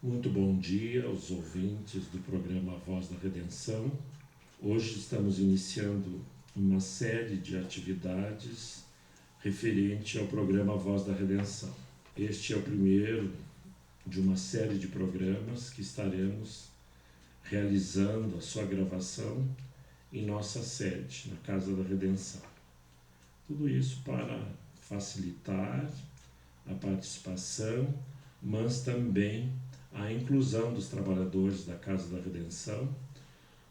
Muito bom dia aos ouvintes do programa Voz da Redenção. Hoje estamos iniciando uma série de atividades referente ao programa Voz da Redenção. Este é o primeiro de uma série de programas que estaremos realizando a sua gravação em nossa sede, na Casa da Redenção. Tudo isso para facilitar a participação, mas também a inclusão dos trabalhadores da Casa da Redenção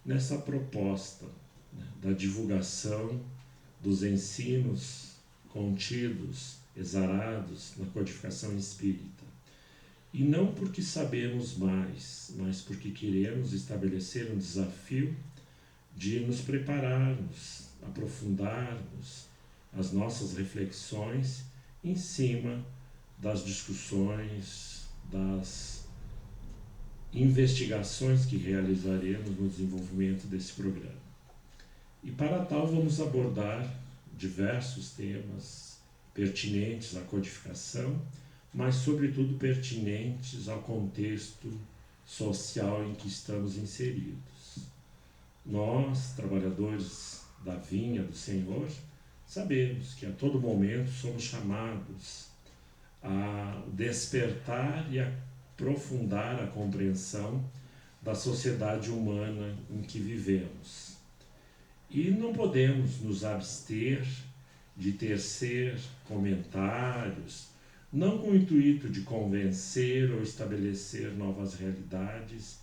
nessa proposta, da divulgação dos ensinos contidos, exarados na codificação espírita. E não porque sabemos mais, mas porque queremos estabelecer um desafio de nos prepararmos, aprofundarmos as nossas reflexões em cima das discussões, das investigações que realizaremos no desenvolvimento desse programa. E para tal vamos abordar diversos temas pertinentes à codificação, mas sobretudo pertinentes ao contexto social em que estamos inseridos. Nós, trabalhadores da vinha do Senhor, sabemos que a todo momento somos chamados a despertar e aprofundar a compreensão da sociedade humana em que vivemos. E não podemos nos abster de tecer comentários, não com o intuito de convencer ou estabelecer novas realidades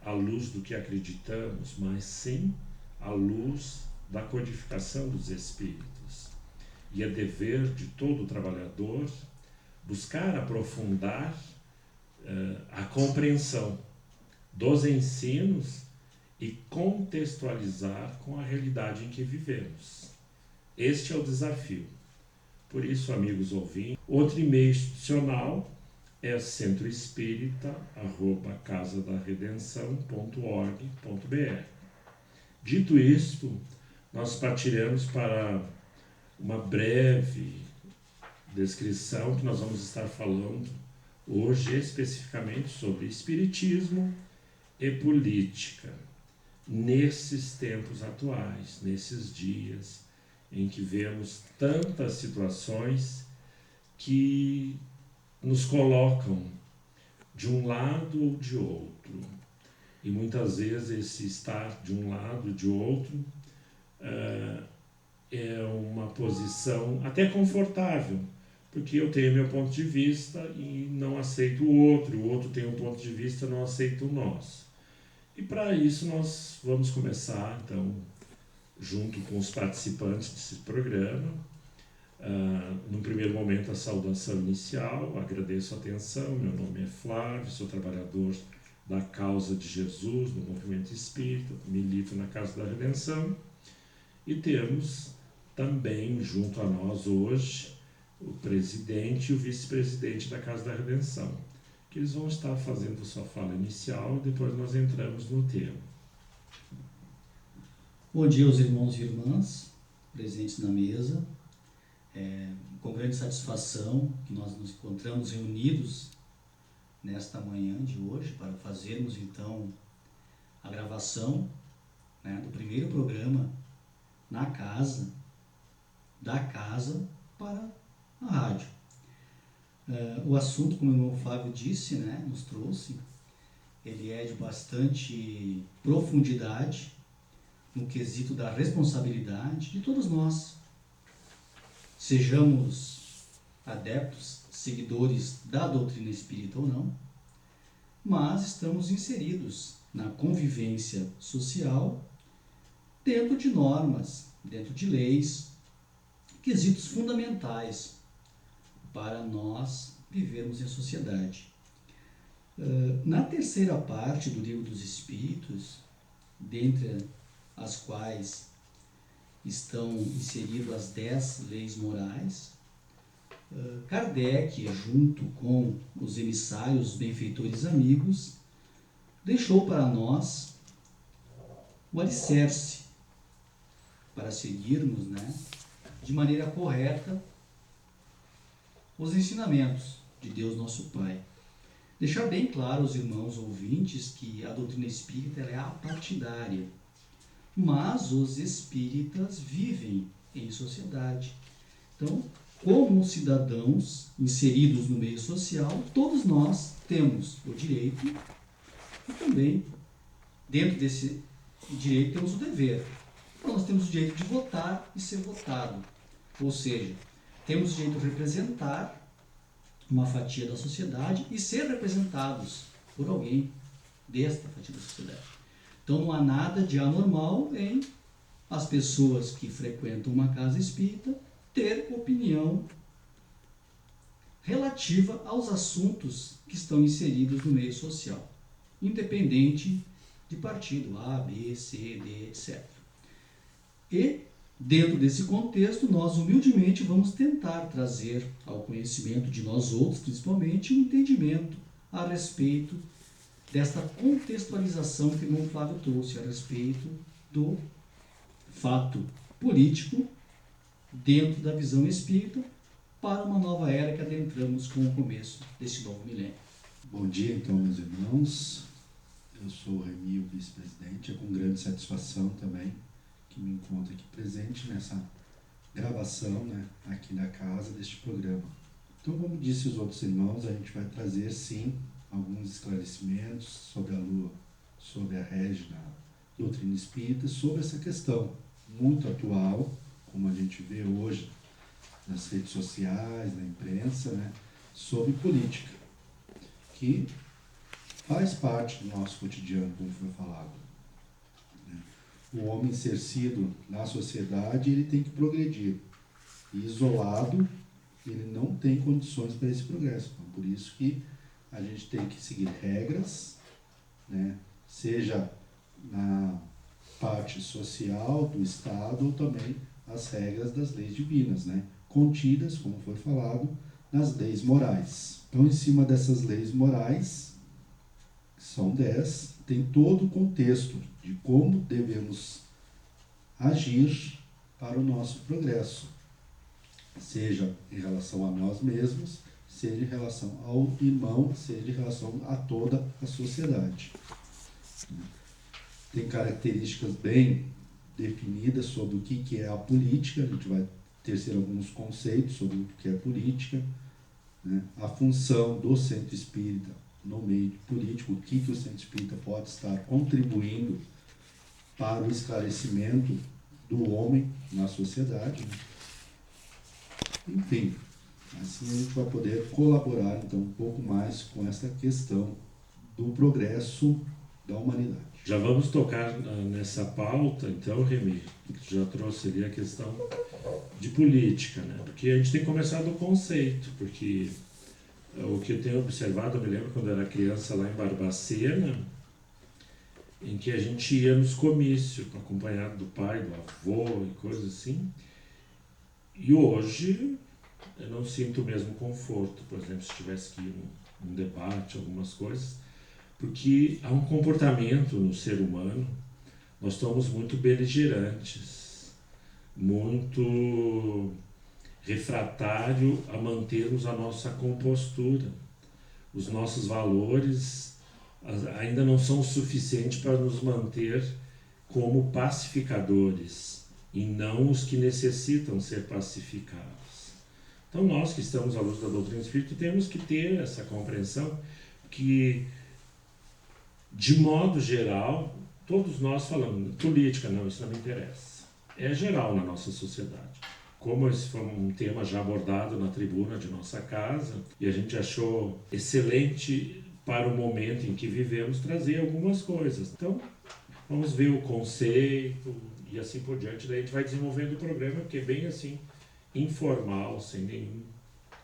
à luz do que acreditamos, mas sim à luz da codificação dos Espíritos. E é dever de todo trabalhador buscar aprofundar a compreensão dos ensinos e contextualizar com a realidade em que vivemos. Este é o desafio. Por isso, amigos ouvintes, outro e-mail institucional é centroespírita@casadaredenção.org.br. Dito isto, nós partiremos para uma breve descrição que nós vamos estar falando hoje especificamente sobre espiritismo e política nesses tempos atuais, nesses dias em que vemos tantas situações que nos colocam de um lado ou de outro. E muitas vezes esse estar de um lado ou de outro é uma posição até confortável, porque eu tenho meu ponto de vista e não aceito o outro tem um ponto de vista e não aceita o nosso. E para isso nós vamos começar, então, junto com os participantes desse programa, no primeiro momento a saudação inicial, agradeço a atenção, meu nome é Flávio, sou trabalhador da causa de Jesus, do movimento espírita, milito na Casa da Redenção, e temos também junto a nós hoje o presidente e o vice-presidente da Casa da Redenção, que eles vão estar fazendo sua fala inicial e depois nós entramos no tema. Bom dia aos irmãos e irmãs presentes na mesa. Com grande satisfação que nós nos encontramos reunidos nesta manhã de hoje para fazermos então a gravação, do primeiro programa na casa, da casa para a rádio. O assunto, como o irmão Flávio disse, nos trouxe, ele é de bastante profundidade no quesito da responsabilidade de todos nós, sejamos adeptos, seguidores da doutrina espírita ou não, mas estamos inseridos na convivência social dentro de normas, dentro de leis, quesitos fundamentais para nós vivermos em sociedade. Na terceira parte do Livro dos Espíritos, dentre as quais estão inseridas as 10 leis morais, Kardec, junto com os emissários, benfeitores amigos, deixou para nós o alicerce para seguirmos, de maneira correta os ensinamentos de Deus nosso Pai. Deixar bem claro aos irmãos ouvintes que a doutrina espírita ela é apartidária, mas os espíritas vivem em sociedade. Então, como cidadãos inseridos no meio social, todos nós temos o direito e também, dentro desse direito, temos o dever. Então, nós temos o direito de votar e ser votado. Ou seja, temos o direito de representar uma fatia da sociedade e ser representados por alguém desta fatia da sociedade. Então, não há nada de anormal em as pessoas que frequentam uma casa espírita ter opinião relativa aos assuntos que estão inseridos no meio social, independente de partido A, B, C, D, etc. E, dentro desse contexto, nós humildemente vamos tentar trazer ao conhecimento de nós outros, principalmente, um entendimento a respeito desta contextualização que o irmão Flávio trouxe a respeito do fato político dentro da visão espírita para uma nova era que adentramos com o começo deste novo milênio. Bom dia, então, meus irmãos. Eu sou o Remi, o vice-presidente. É com grande satisfação também que me encontro aqui presente nessa gravação, aqui da casa deste programa. Então, como disse os outros irmãos, a gente vai trazer, sim, alguns esclarecimentos sobre a Lua, sobre a rege da doutrina espírita, sobre essa questão muito atual, como a gente vê hoje nas redes sociais, na imprensa, sobre política, que faz parte do nosso cotidiano, como foi falado. O homem insercido na sociedade, ele tem que progredir. E isolado, ele não tem condições para esse progresso. Então, por isso que a gente tem que seguir regras, seja na parte social do Estado ou também as regras das leis divinas, contidas, como foi falado, nas leis morais. Então, em cima dessas leis morais, que são 10, tem todo o contexto de como devemos agir para o nosso progresso, seja em relação a nós mesmos, seja em relação ao irmão, seja em relação a toda a sociedade. Tem características bem definidas sobre o que é a política, a gente vai tecer alguns conceitos sobre o que é política, a função do centro espírita no meio político, o que o centro espírita pode estar contribuindo para o esclarecimento do homem na sociedade. Enfim, assim a gente vai poder colaborar então um pouco mais com essa questão do progresso da humanidade. Já vamos tocar nessa pauta, então, Remi, que já trouxe ali a questão de política, Porque a gente tem que começar do conceito, porque o que eu tenho observado, eu me lembro quando eu era criança lá em Barbacena, em que a gente ia nos comícios, acompanhado do pai, do avô e coisas assim, e hoje eu não sinto o mesmo conforto, por exemplo, se tivesse que ir num debate, algumas coisas, porque há um comportamento no ser humano, nós estamos muito beligerantes, muito refratário a mantermos a nossa compostura. Os nossos valores ainda não são suficientes para nos manter como pacificadores e não os que necessitam ser pacificados. Então nós que estamos à luz da doutrina espírita temos que ter essa compreensão que, de modo geral, todos nós falamos, política, não, isso não me interessa. É geral na nossa sociedade. Como esse foi um tema já abordado na tribuna de nossa casa, e a gente achou excelente para o momento em que vivemos trazer algumas coisas. Então, vamos ver o conceito e assim por diante. Daí a gente vai desenvolvendo o programa, que é bem assim, informal, sem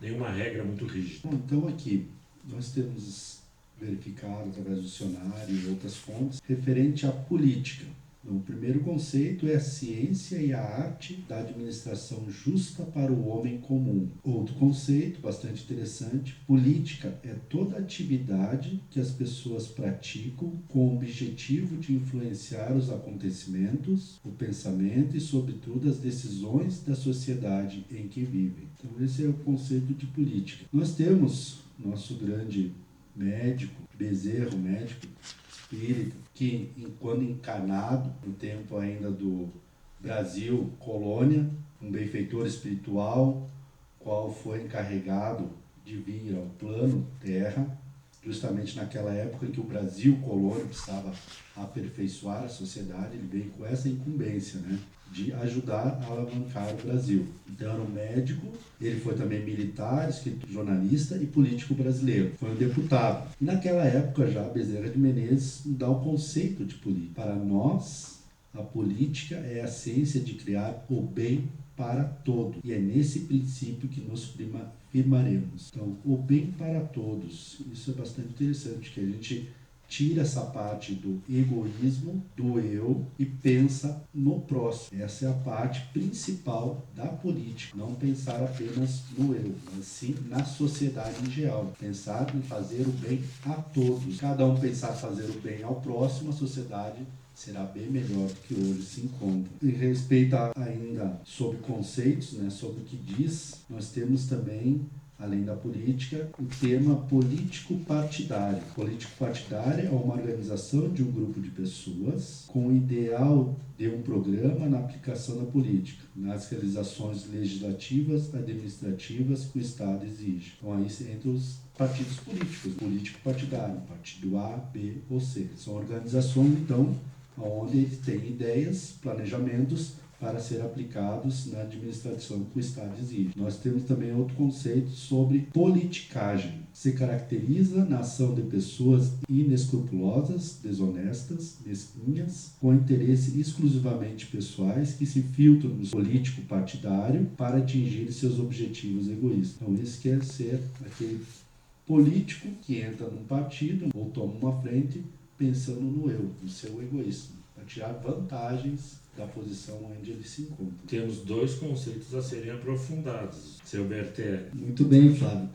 nenhuma regra muito rígida. Então, aqui, nós temos verificado através do dicionário e outras fontes referente à política. Então, o primeiro conceito é a ciência e a arte da administração justa para o homem comum. Outro conceito bastante interessante, política é toda atividade que as pessoas praticam com o objetivo de influenciar os acontecimentos, o pensamento e, sobretudo, as decisões da sociedade em que vivem. Então, esse é o conceito de política. Nós temos nosso grande médico, Bezerro, médico espírita, que quando encarnado, no tempo ainda do Brasil, colônia, um benfeitor espiritual, qual foi encarregado de vir ao plano Terra, justamente naquela época em que o Brasil, colônia, precisava aperfeiçoar a sociedade, ele veio com essa incumbência, né, de ajudar a alavancar o Brasil. Então era um médico, ele foi também militar, escritor, jornalista e político brasileiro. Foi um deputado. E naquela época já Bezerra de Menezes dá o conceito de política. Para nós, a política é a ciência de criar o bem para todos. E é nesse princípio que nos firmaremos. Então, o bem para todos. Isso é bastante interessante, que a gente tira essa parte do egoísmo, do eu, e pensa no próximo. Essa é a parte principal da política. Não pensar apenas no eu, mas sim na sociedade em geral. Pensar em fazer o bem a todos. Cada um pensar fazer o bem ao próximo, a sociedade será bem melhor do que hoje se encontra. Em respeito ainda sobre conceitos, né, sobre o que diz, nós temos também, além da política, o tema político-partidário. Político-partidário é uma organização de um grupo de pessoas com o ideal de um programa na aplicação da política, nas realizações legislativas, administrativas que o Estado exige. Então aí entre os partidos políticos, político-partidário, partido A, B ou C. São organizações, então, onde eles têm ideias, planejamentos para ser aplicados na administração que o Estado exige. Nós temos também outro conceito sobre politicagem. Se caracteriza na ação de pessoas inescrupulosas, desonestas, mesquinhas, com interesse exclusivamente pessoais que se filtram no político partidário para atingir seus objetivos egoístas. Então, isso quer ser aquele político que entra num partido ou toma uma frente pensando no eu, no seu egoísmo, para tirar vantagens da posição onde ele se encontra. Temos dois conceitos a serem aprofundados. Seu Berté. Muito bem, Flávio.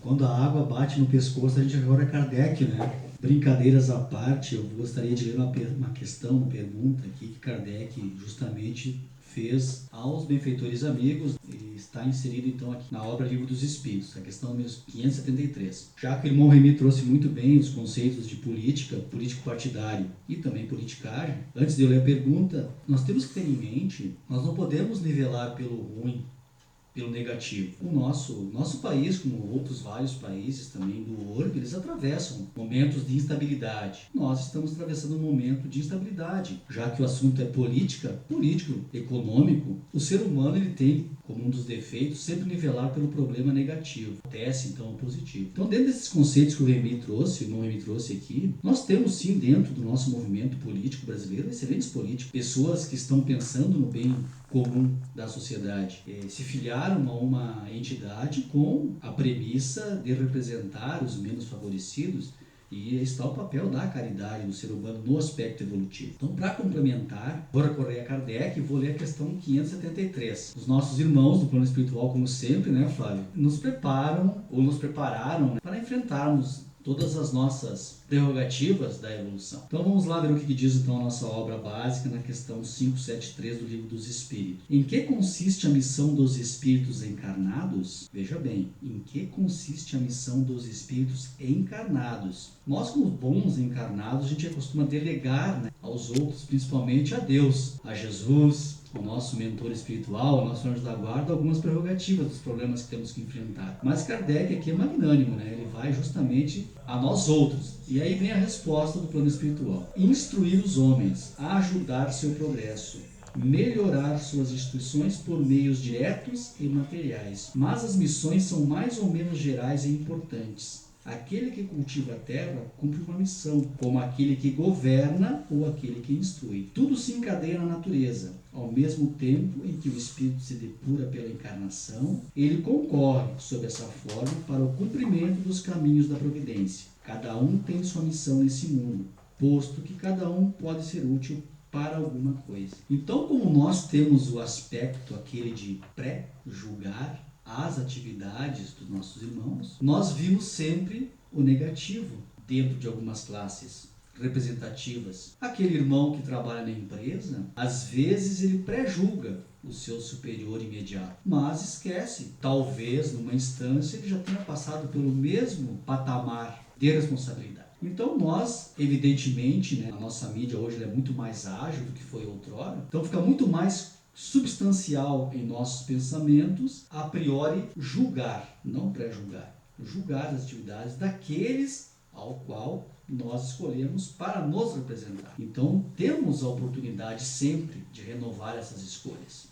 Quando a água bate no pescoço, a gente agora é Kardec, né? Brincadeiras à parte, eu gostaria de ler uma pergunta aqui que Kardec justamente fez aos benfeitores amigos e está inserido então aqui na obra Livro dos Espíritos, a questão número 573. Já que o irmão Remy trouxe muito bem os conceitos de política, político-partidário e também politicagem, antes de eu ler a pergunta, nós temos que ter em mente, nós não podemos nivelar pelo ruim, pelo negativo. O nosso país, como outros vários países também do orbe, eles atravessam momentos de instabilidade. Nós estamos atravessando um momento de instabilidade. Já que o assunto é político, econômico, o ser humano ele tem como um dos defeitos sempre nivelar pelo problema negativo. Acontece então o positivo. Então, dentro desses conceitos que o irmão Remy trouxe aqui, nós temos sim dentro do nosso movimento político brasileiro excelentes políticos, pessoas que estão pensando no bem comum da sociedade, se filiaram a uma entidade com a premissa de representar os menos favorecidos, e está o papel da caridade do ser humano no aspecto evolutivo. Então, para complementar, vou recorrer a Kardec e vou ler a questão 573. Os nossos irmãos do plano espiritual, como sempre, né, Flávio, nos prepararam, né, para enfrentarmos todas as nossas prerrogativas da evolução. Então vamos lá ver o que diz então a nossa obra básica na questão 573 do Livro dos Espíritos. Em que consiste a missão dos espíritos encarnados? Veja bem, em que consiste a missão dos espíritos encarnados? Nós, como bons encarnados, a gente costuma delegar, né, aos outros, principalmente a Deus, a Jesus, o nosso mentor espiritual, o nosso anjo da guarda, algumas prerrogativas dos problemas que temos que enfrentar. Mas Kardec aqui é magnânimo, né? Ele vai justamente a nós outros. E aí vem a resposta do plano espiritual. Instruir os homens a ajudar seu progresso, melhorar suas instituições por meios diretos e materiais. Mas as missões são mais ou menos gerais e importantes. Aquele que cultiva a terra cumpre uma missão, como aquele que governa ou aquele que instrui. Tudo se encadeia na natureza. Ao mesmo tempo em que o espírito se depura pela encarnação, ele concorre, sob essa forma, para o cumprimento dos caminhos da providência. Cada um tem sua missão nesse mundo, posto que cada um pode ser útil para alguma coisa. Então, como nós temos o aspecto aquele de pré-julgar as atividades dos nossos irmãos, nós vimos sempre o negativo dentro de algumas classes representativas. Aquele irmão que trabalha na empresa, às vezes ele pré-julga o seu superior imediato, mas esquece, talvez numa instância ele já tenha passado pelo mesmo patamar de responsabilidade. Então nós, evidentemente, né, a nossa mídia hoje é muito mais ágil do que foi outrora, então fica muito mais substancial em nossos pensamentos, a priori, julgar, não pré-julgar, julgar as atividades daqueles ao qual nós escolhemos para nos representar. Então temos a oportunidade sempre de renovar essas escolhas,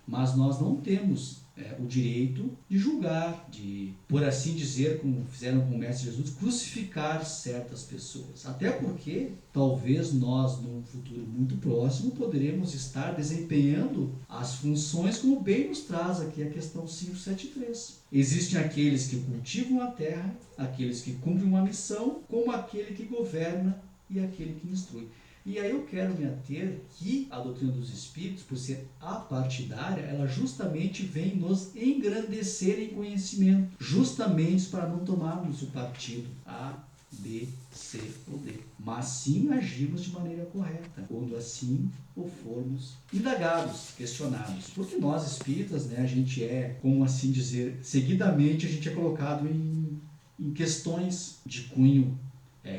mas nós não temos o direito de julgar, de, por assim dizer, como fizeram com o Mestre Jesus, crucificar certas pessoas. Até porque, talvez nós, num futuro muito próximo, poderemos estar desempenhando as funções como bem nos traz aqui a questão 573. Existem aqueles que cultivam a terra, aqueles que cumprem uma missão, como aquele que governa e aquele que instrui. E aí eu quero me ater que a doutrina dos Espíritos, por ser apartidária, ela justamente vem nos engrandecer em conhecimento, justamente para não tomarmos o partido A, B, C ou D, mas sim agirmos de maneira correta, quando assim o formos indagados, questionados. Porque nós espíritas, né, a gente é, como assim dizer, seguidamente a gente é colocado em questões de cunho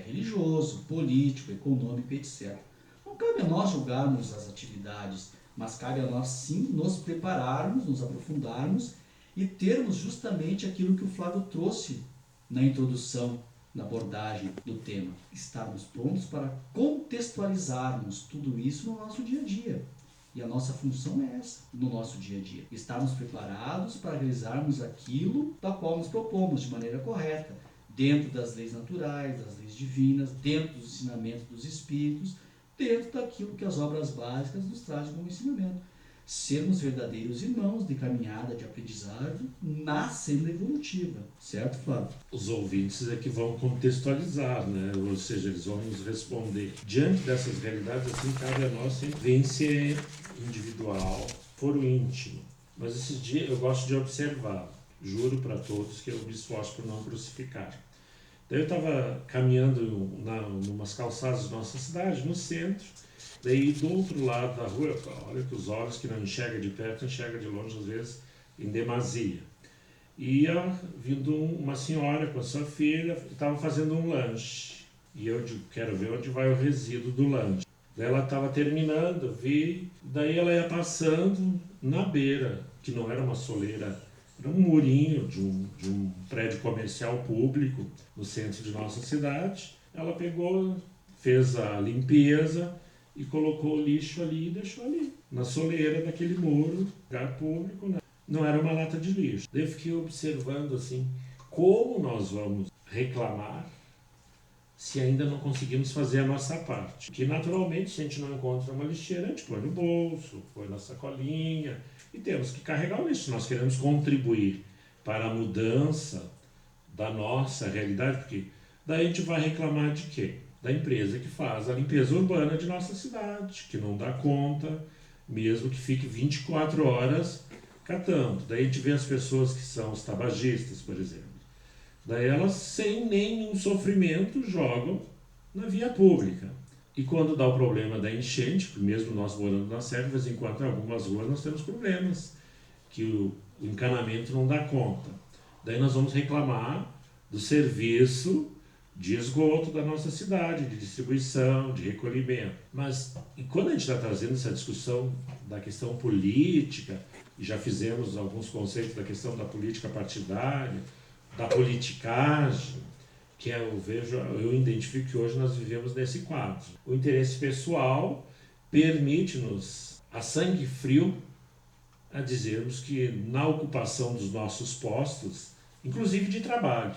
religioso, político, econômico, etc. Não cabe a nós julgarmos as atividades, mas cabe a nós sim nos prepararmos, nos aprofundarmos e termos justamente aquilo que o Flávio trouxe na introdução, na abordagem do tema. Estarmos prontos para contextualizarmos tudo isso no nosso dia a dia. E a nossa função é essa, no nosso dia a dia. Estarmos preparados para realizarmos aquilo da qual nos propomos de maneira correta, dentro das leis naturais, das leis divinas, dentro dos ensinamentos dos Espíritos, dentro daquilo que as obras básicas nos trazem como ensinamento. Sermos verdadeiros irmãos de caminhada, de aprendizagem na senda evolutiva. Certo, Flávio? Os ouvintes é que vão contextualizar, né? Ou seja, eles vão nos responder. Diante dessas realidades, assim, cabe a nós sempre vencer individual, foro íntimo. Mas esses dias eu gosto de observar. Juro para todos que eu me esforço por não crucificar. Daí eu estava caminhando numas calçadas da nossa cidade, no centro, daí do outro lado da rua, olha que os olhos que não enxerga de perto, enxerga de longe, às vezes, em demasia. Ia vindo uma senhora com a sua filha, estava fazendo um lanche. E eu digo, quero ver onde vai o resíduo do lanche. Daí ela estava terminando, vi, daí ela ia passando na beira, que não era uma soleira, era um murinho de um prédio comercial público no centro de nossa cidade. Ela pegou, fez a limpeza e colocou o lixo ali e deixou ali, na soleira daquele muro, lugar público, né? Não era uma lata de lixo. Daí eu fiquei observando assim, como nós vamos reclamar se ainda não conseguimos fazer a nossa parte. Que naturalmente, se a gente não encontra uma lixeira, a gente põe no bolso, põe na sacolinha, e temos que carregar o lixo. Nós queremos contribuir para a mudança da nossa realidade, porque daí a gente vai reclamar de quê? Da empresa que faz a limpeza urbana de nossa cidade, que não dá conta, mesmo que fique 24 horas catando. Daí a gente vê as pessoas que são os tabagistas, por exemplo. Daí elas, sem nenhum sofrimento, jogam na via pública. E quando dá o problema da enchente, mesmo nós morando na Serra, de vez em quando em algumas ruas nós temos problemas, que o encanamento não dá conta. Daí nós vamos reclamar do serviço de esgoto da nossa cidade, de distribuição, de recolhimento. Mas e quando a gente está trazendo essa discussão da questão política, e já fizemos alguns conceitos da questão da política partidária, da politicagem, que eu identifico que hoje nós vivemos nesse quadro. O interesse pessoal permite-nos, a sangue frio, a dizermos que na ocupação dos nossos postos, inclusive de trabalho,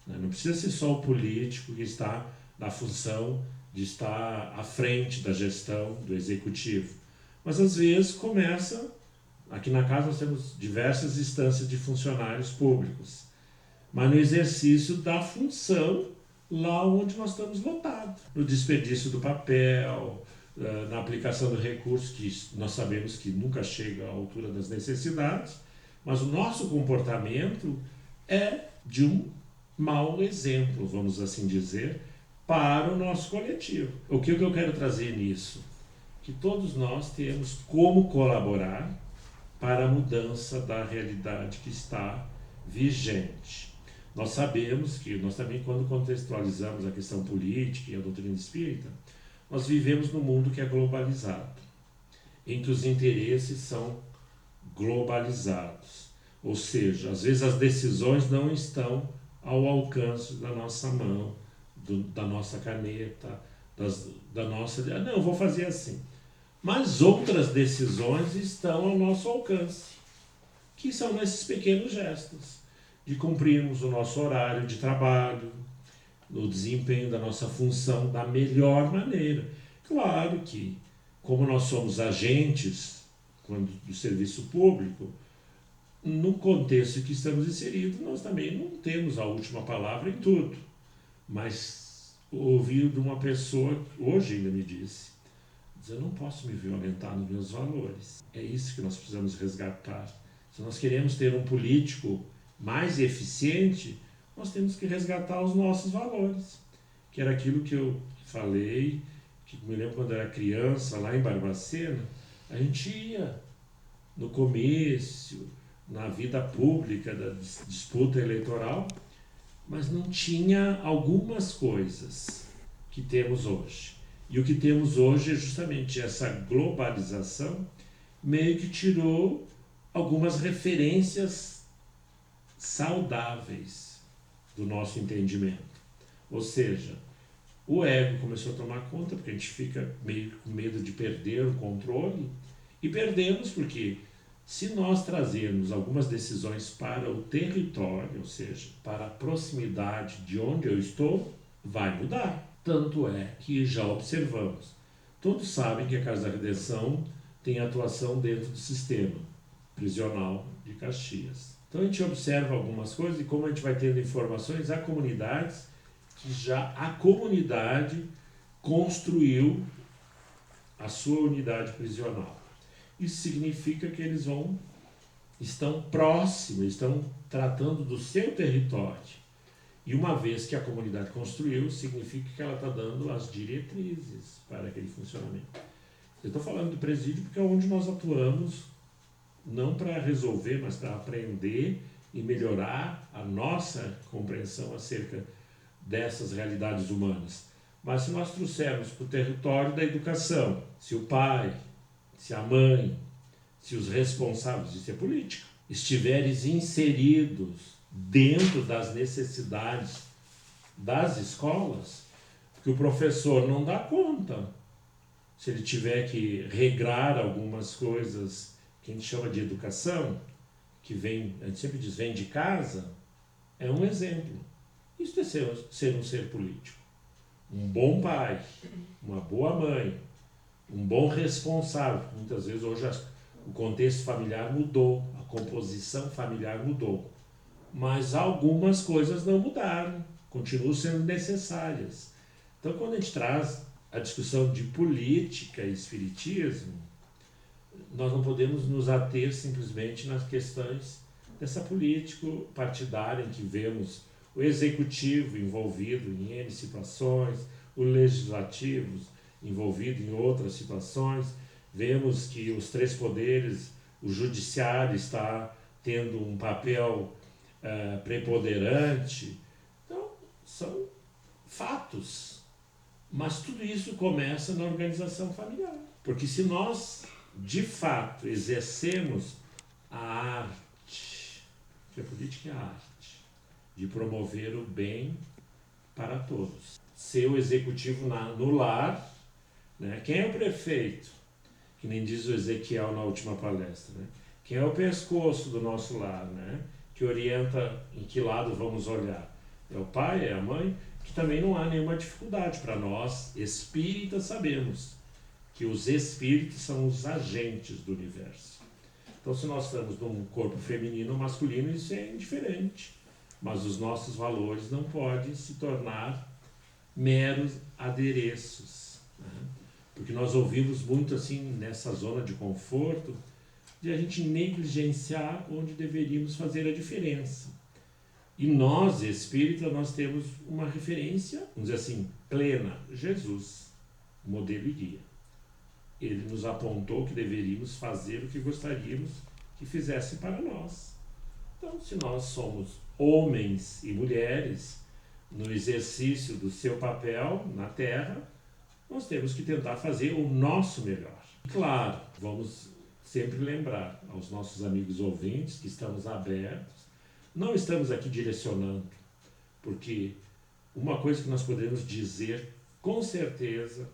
não precisa ser só o político que está na função de estar à frente da gestão, do executivo, mas às vezes começa, aqui na casa nós temos diversas instâncias de funcionários públicos, mas no exercício da função lá onde nós estamos lotados, no desperdício do papel, na aplicação do recurso que nós sabemos que nunca chega à altura das necessidades, mas o nosso comportamento é de um mau exemplo, vamos assim dizer, para o nosso coletivo. O que eu quero trazer nisso? Que todos nós temos como colaborar para a mudança da realidade que está vigente. Nós sabemos que nós também, quando contextualizamos a questão política e a doutrina espírita, nós vivemos num mundo que é globalizado, em que os interesses são globalizados. Ou seja, às vezes as decisões não estão ao alcance da nossa mão, da nossa caneta, da nossa... Não, eu vou fazer assim. Mas outras decisões estão ao nosso alcance, que são nesses pequenos gestos, de cumprirmos o nosso horário de trabalho, no desempenho da nossa função da melhor maneira. Claro que, como nós somos agentes do serviço público, no contexto em que estamos inseridos, nós também não temos a última palavra em tudo. Mas ouvi de uma pessoa, que hoje ainda me disse, eu não posso me violentar nos meus valores. É isso que nós precisamos resgatar. Se nós queremos ter um político mais eficiente, nós temos que resgatar os nossos valores. Que era aquilo que eu falei, que me lembro quando era criança, lá em Barbacena, a gente ia no comício, na vida pública da disputa eleitoral, mas não tinha algumas coisas que temos hoje. E o que temos hoje é justamente essa globalização, meio que tirou algumas referências saudáveis do nosso entendimento. Ou seja, o ego começou a tomar conta, porque a gente fica meio com medo de perder o controle, e perdemos porque se nós trazermos algumas decisões para o território, ou seja, para a proximidade de onde eu estou, vai mudar. Tanto é que já observamos. Todos sabem que a Casa da Redenção tem atuação dentro do sistema prisional de Caxias. Então a gente observa algumas coisas e como a gente vai tendo informações, há comunidades que já a comunidade construiu a sua unidade prisional. Isso significa que eles estão próximos, estão tratando do seu território. E uma vez que a comunidade construiu, significa que ela está dando as diretrizes para aquele funcionamento. Eu estou falando do presídio porque é onde nós atuamos, não para resolver, mas para aprender e melhorar a nossa compreensão acerca dessas realidades humanas. Mas se nós trouxermos para o território da educação, se o pai, se a mãe, se os responsáveis, isso é política, estiverem inseridos dentro das necessidades das escolas, porque o professor não dá conta. Se ele tiver que regrar algumas coisas que a gente chama de educação, que vem, a gente sempre diz, vem de casa, é um exemplo. Isso é ser um ser político. Um bom pai, uma boa mãe, um bom responsável. Muitas vezes hoje o contexto familiar mudou, a composição familiar mudou. Mas algumas coisas não mudaram, continuam sendo necessárias. Então, quando a gente traz a discussão de política e espiritismo, nós não podemos nos ater simplesmente nas questões dessa político partidária em que vemos o executivo envolvido em N situações, o legislativo envolvido em outras situações, vemos que os três poderes, o judiciário está tendo um papel preponderante. Então, são fatos. Mas tudo isso começa na organização familiar. Porque se nós, de fato, exercemos a arte, que a política é a arte, de promover o bem para todos. Ser o executivo no lar, né? Quem é o prefeito? Que nem diz o Ezequiel na última palestra, né? Quem é o pescoço do nosso lar, né? Que orienta em que lado vamos olhar. É o pai, é a mãe, que também não há nenhuma dificuldade para nós, espíritas, sabemos que os espíritos são os agentes do universo. Então, se nós estamos num corpo feminino ou masculino, isso é indiferente. Mas os nossos valores não podem se tornar meros adereços, né? Porque nós ouvimos muito assim, nessa zona de conforto, de a gente negligenciar onde deveríamos fazer a diferença. E nós, espíritas, nós temos uma referência, vamos dizer assim, plena, Jesus, modelo e guia. Ele nos apontou que deveríamos fazer o que gostaríamos que fizesse para nós. Então, se nós somos homens e mulheres, no exercício do seu papel na Terra, nós temos que tentar fazer o nosso melhor. Claro, vamos sempre lembrar aos nossos amigos ouvintes que estamos abertos, não estamos aqui direcionando, porque uma coisa que nós podemos dizer com certeza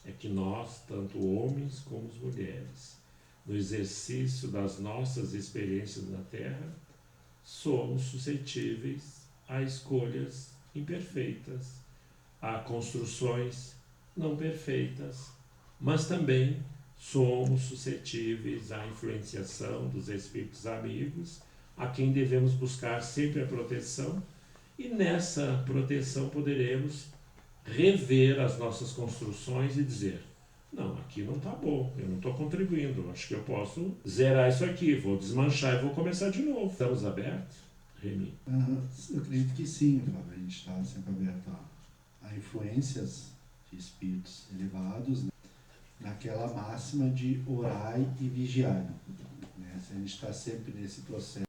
é que nós, tanto homens como mulheres, no exercício das nossas experiências na Terra, somos suscetíveis a escolhas imperfeitas, a construções não perfeitas, mas também somos suscetíveis à influenciação dos espíritos amigos, a quem devemos buscar sempre a proteção, e nessa proteção poderemos rever as nossas construções e dizer: não, aqui não está bom, eu não estou contribuindo, acho que eu posso zerar isso aqui, vou desmanchar e vou começar de novo. Estamos abertos, Remy? Eu acredito que sim, Fábio. A gente está sempre aberto a influências de espíritos elevados, né? Naquela máxima de orai e vigiai. Né? Se a gente está sempre nesse processo